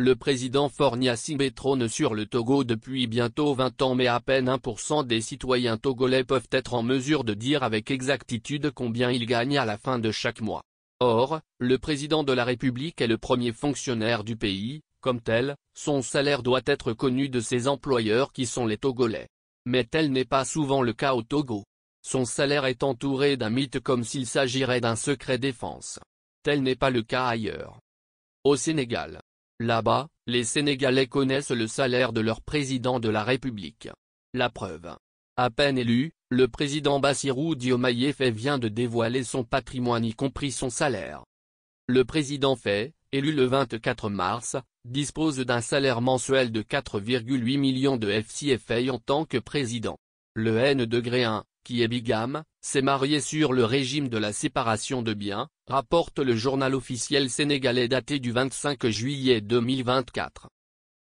Le président Faure Gnassingbé trône sur le Togo depuis bientôt 20 ans mais à peine 1% des citoyens togolais peuvent être en mesure de dire avec exactitude combien ils gagnent à la fin de chaque mois. Or, le président de la République est le premier fonctionnaire du pays, comme tel, son salaire doit être connu de ses employeurs qui sont les Togolais. Mais tel n'est pas souvent le cas au Togo. Son salaire est entouré d'un mythe comme s'il s'agirait d'un secret défense. Tel n'est pas le cas ailleurs. Au Sénégal. Là-bas, les Sénégalais connaissent le salaire de leur président de la République. La preuve. À peine élu, le président Bassirou Diomaye Faye vient de dévoiler son patrimoine y compris son salaire. Le président Faye, élu le 24 mars, dispose d'un salaire mensuel de 4,8 millions de CFA en tant que président. Le N-1, qui est bigame, s'est marié sur le régime de la séparation de biens, rapporte le journal officiel sénégalais daté du 25 juillet 2024.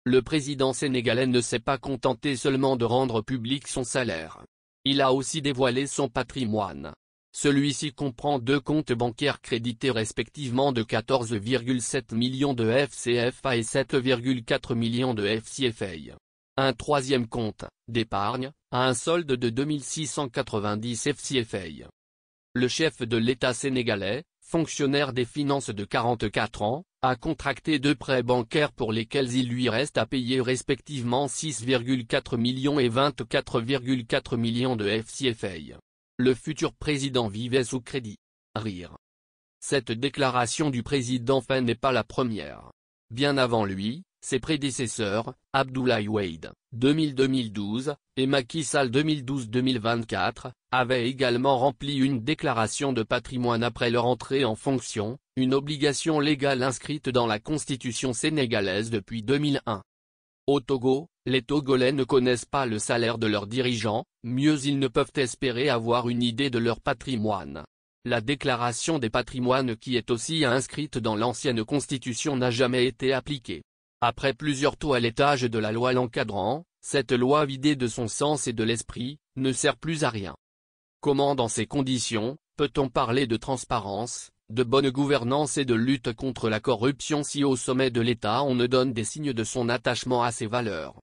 Le président sénégalais ne s'est pas contenté seulement de rendre public son salaire. Il a aussi dévoilé son patrimoine. Celui-ci comprend 2 comptes bancaires crédités respectivement de 14,7 millions de CFA et 7,4 millions de CFA. Un troisième compte, d'épargne, a un solde de 2690 CFA. Le chef de l'État sénégalais, fonctionnaire des finances de 44 ans, a contracté 2 prêts bancaires pour lesquels il lui reste à payer respectivement 6,4 millions et 24,4 millions de CFA. Le futur président vivait sous crédit. Rire. Cette déclaration du président Faye n'est pas la première. Bien avant lui, ses prédécesseurs, Abdoulaye Wade, 2000-2012, et Macky Sall 2012-2024, avaient également rempli une déclaration de patrimoine après leur entrée en fonction, une obligation légale inscrite dans la constitution sénégalaise depuis 2001. Au Togo, les Togolais ne connaissent pas le salaire de leurs dirigeants, mieux ils ne peuvent espérer avoir une idée de leur patrimoine. La déclaration des patrimoines qui est aussi inscrite dans l'ancienne constitution n'a jamais été appliquée. Après plusieurs toilettages de la loi l'encadrant, cette loi vidée de son sens et de l'esprit, ne sert plus à rien. Comment dans ces conditions, peut-on parler de transparence, de bonne gouvernance et de lutte contre la corruption si au sommet de l'État on ne donne des signes de son attachement à ces valeurs?